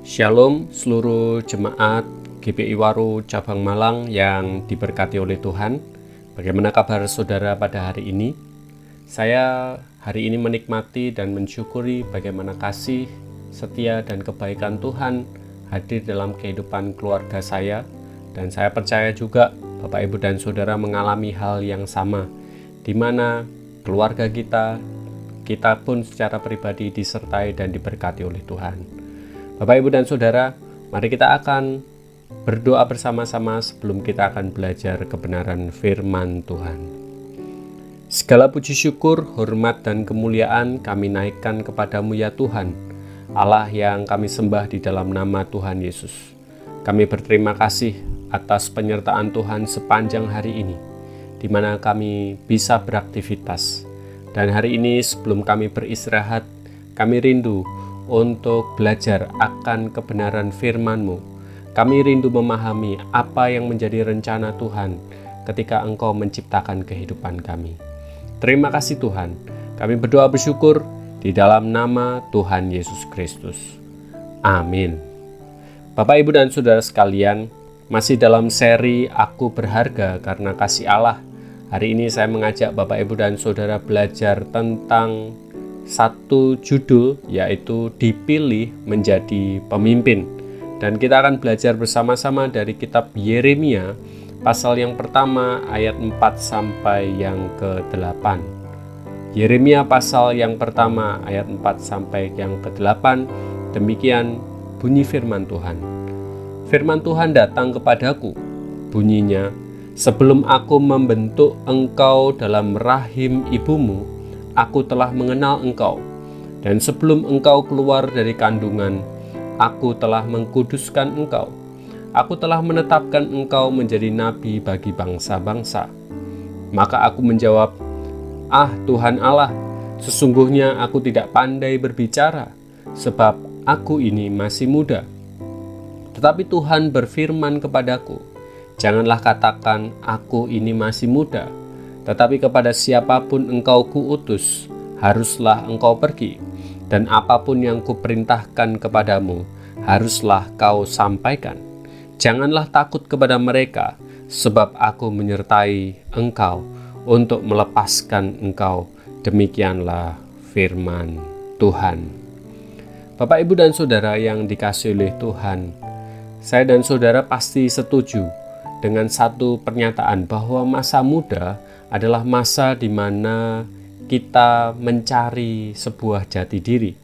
Shalom seluruh jemaat GPI Waru Cabang Malang yang diberkati oleh Tuhan. Bagaimana kabar saudara pada hari ini? Saya hari ini menikmati dan mensyukuri bagaimana kasih, setia dan kebaikan Tuhan hadir dalam kehidupan keluarga saya. Dan saya percaya juga Bapak Ibu dan Saudara mengalami hal yang sama, di mana keluarga kita pun secara pribadi disertai dan diberkati oleh Tuhan. Bapak, Ibu, dan Saudara, mari kita akan berdoa bersama-sama sebelum kita akan belajar kebenaran firman Tuhan. Segala puji syukur, hormat, dan kemuliaan kami naikkan kepadamu ya Tuhan, Allah yang kami sembah di dalam nama Tuhan Yesus. Kami berterima kasih atas penyertaan Tuhan sepanjang hari ini, di mana kami bisa beraktivitas. Dan hari ini sebelum kami beristirahat, kami rindu untuk belajar akan kebenaran firman-Mu. Kami rindu memahami apa yang menjadi rencana Tuhan ketika Engkau menciptakan kehidupan kami. Terima kasih Tuhan. Kami berdoa bersyukur di dalam nama Tuhan Yesus Kristus. Amin. Bapak, Ibu, dan Saudara sekalian, masih dalam seri Aku Berharga Karena Kasih Allah. Hari ini saya mengajak Bapak, Ibu, dan Saudara belajar tentang satu judul, yaitu dipilih menjadi pemimpin. Dan kita akan belajar bersama-sama dari kitab Yeremia pasal yang pertama ayat 4 sampai yang ke-8. Yeremia pasal yang pertama ayat 4 sampai yang ke-8. Demikian bunyi firman Tuhan. Firman Tuhan datang kepadaku, bunyinya, sebelum aku membentuk engkau dalam rahim ibumu, aku telah mengenal engkau, dan sebelum engkau keluar dari kandungan, aku telah mengkuduskan engkau. Aku telah menetapkan engkau menjadi nabi bagi bangsa-bangsa. Maka aku menjawab, Ah Tuhan Allah, sesungguhnya aku tidak pandai berbicara, sebab aku ini masih muda. Tetapi Tuhan berfirman kepadaku, janganlah katakan aku ini masih muda, tetapi kepada siapapun engkau kuutus, haruslah engkau pergi, dan apapun yang kuperintahkan kepadamu, haruslah kau sampaikan. Janganlah takut kepada mereka, sebab aku menyertai engkau untuk melepaskan engkau. Demikianlah firman Tuhan. Bapak, Ibu, dan Saudara yang dikasihi oleh Tuhan, saya dan saudara pasti setuju dengan satu pernyataan bahwa masa muda adalah masa di mana kita mencari sebuah jati diri.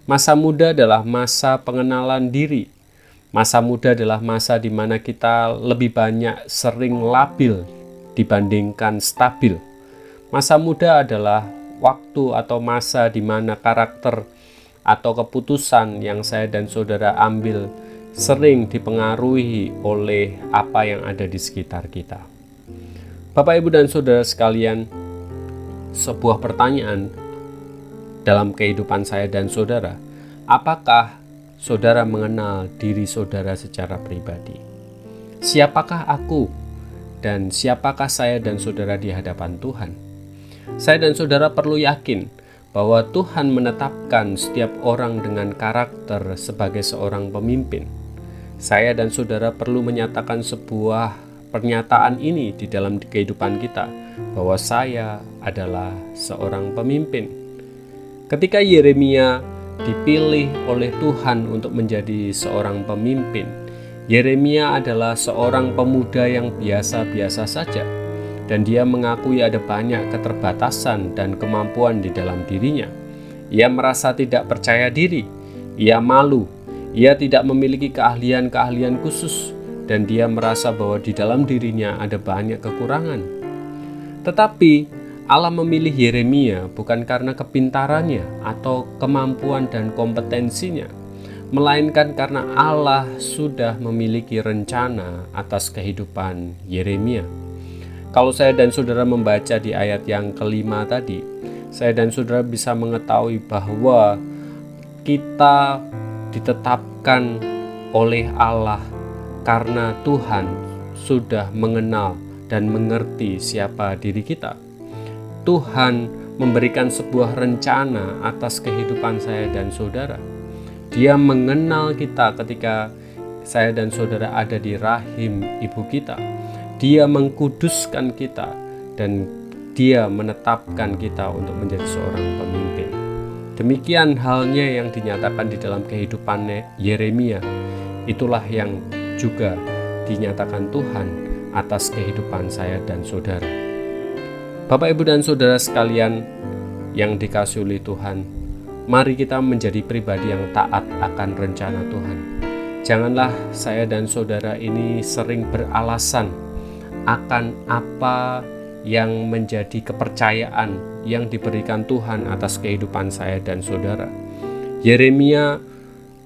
Masa muda adalah masa pengenalan diri. Masa muda adalah masa di mana kita lebih banyak sering labil dibandingkan stabil. Masa muda adalah waktu atau masa di mana karakter atau keputusan yang saya dan saudara ambil sering dipengaruhi oleh apa yang ada di sekitar kita. Bapak, Ibu, dan Saudara sekalian, sebuah pertanyaan dalam kehidupan saya dan saudara, apakah saudara mengenal diri saudara secara pribadi? Siapakah aku dan siapakah saya dan saudara di hadapan Tuhan? Saya dan saudara perlu yakin bahwa Tuhan menetapkan setiap orang dengan karakter sebagai seorang pemimpin. Saya dan saudara perlu menyatakan sebuah pernyataan ini di dalam kehidupan kita, bahwa saya adalah seorang pemimpin. Ketika Yeremia dipilih oleh Tuhan untuk menjadi seorang pemimpin, Yeremia adalah seorang pemuda yang biasa-biasa saja, dan dia mengakui ada banyak keterbatasan dan kemampuan di dalam dirinya. Ia merasa tidak percaya diri, ia malu, ia tidak memiliki keahlian-keahlian khusus, dan dia merasa bahwa di dalam dirinya ada banyak kekurangan. Tetapi Allah memilih Yeremia bukan karena kepintarannya atau kemampuan dan kompetensinya, melainkan karena Allah sudah memiliki rencana atas kehidupan Yeremia. Kalau saya dan saudara membaca di ayat yang kelima tadi, saya dan saudara bisa mengetahui bahwa kita ditetapkan oleh Allah karena Tuhan sudah mengenal dan mengerti siapa diri kita. Tuhan memberikan sebuah rencana atas kehidupan saya dan saudara. Dia mengenal kita ketika saya dan saudara ada di rahim ibu kita. Dia mengkuduskan kita dan Dia menetapkan kita untuk menjadi seorang pemimpin. Demikian halnya yang dinyatakan di dalam kehidupan Yeremia. Itulah yang juga dinyatakan Tuhan atas kehidupan saya dan saudara. Bapak, Ibu, dan saudara sekalian yang dikasihi oleh Tuhan, mari kita menjadi pribadi yang taat akan rencana Tuhan. Janganlah saya dan saudara ini sering beralasan akan apa yang menjadi kepercayaan yang diberikan Tuhan atas kehidupan saya dan saudara. Yeremia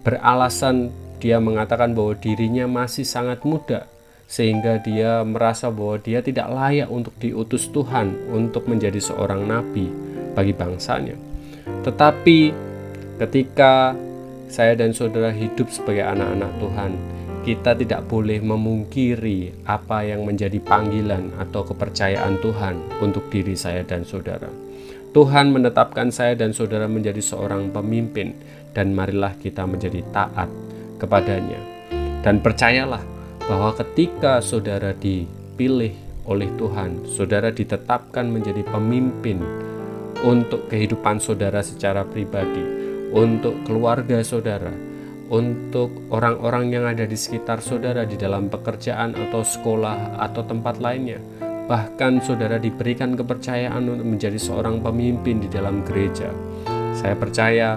beralasan, dia mengatakan bahwa dirinya masih sangat muda, sehingga dia merasa bahwa dia tidak layak untuk diutus Tuhan untuk menjadi seorang nabi bagi bangsanya. Tetapi ketika saya dan saudara hidup sebagai anak-anak Tuhan, kita tidak boleh memungkiri apa yang menjadi panggilan atau kepercayaan Tuhan untuk diri saya dan saudara. Tuhan menetapkan saya dan saudara menjadi seorang pemimpin, dan marilah kita menjadi taat kepadanya. Dan percayalah bahwa ketika saudara dipilih oleh Tuhan, saudara ditetapkan menjadi pemimpin untuk kehidupan saudara secara pribadi, untuk keluarga saudara, untuk orang-orang yang ada di sekitar saudara di dalam pekerjaan atau sekolah atau tempat lainnya. Bahkan saudara diberikan kepercayaan untuk menjadi seorang pemimpin di dalam gereja. Saya percaya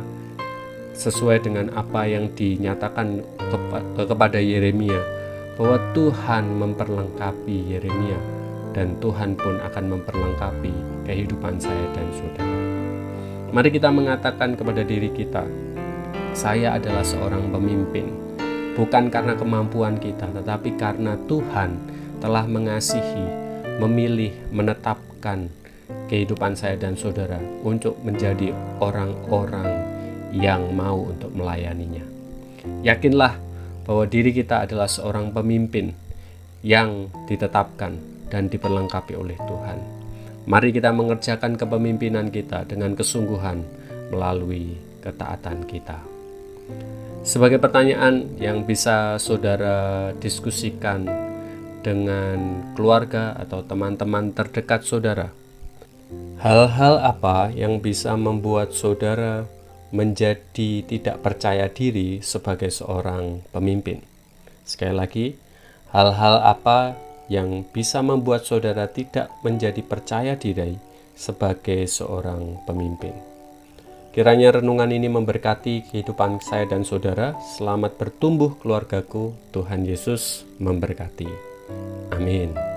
sesuai dengan apa yang dinyatakan kepada Yeremia, bahwa Tuhan memperlengkapi Yeremia dan Tuhan pun akan memperlengkapi kehidupan saya dan saudara. Mari kita mengatakan kepada diri kita, saya adalah seorang pemimpin, bukan karena kemampuan kita, tetapi karena Tuhan telah mengasihi, memilih, menetapkan kehidupan saya dan saudara untuk menjadi orang-orang yang mau untuk melayaninya. Yakinlah bahwa diri kita adalah seorang pemimpin yang ditetapkan dan diperlengkapi oleh Tuhan. Mari kita mengerjakan kepemimpinan kita dengan kesungguhan melalui ketaatan kita. Sebagai pertanyaan yang bisa saudara diskusikan dengan keluarga atau teman-teman terdekat saudara, hal-hal apa yang bisa membuat saudara menjadi tidak percaya diri sebagai seorang pemimpin? Sekali lagi, hal-hal apa yang bisa membuat saudara tidak menjadi percaya diri sebagai seorang pemimpin? Kiranya renungan ini memberkati kehidupan saya dan saudara. Selamat bertumbuh keluargaku. Tuhan Yesus memberkati. Amin.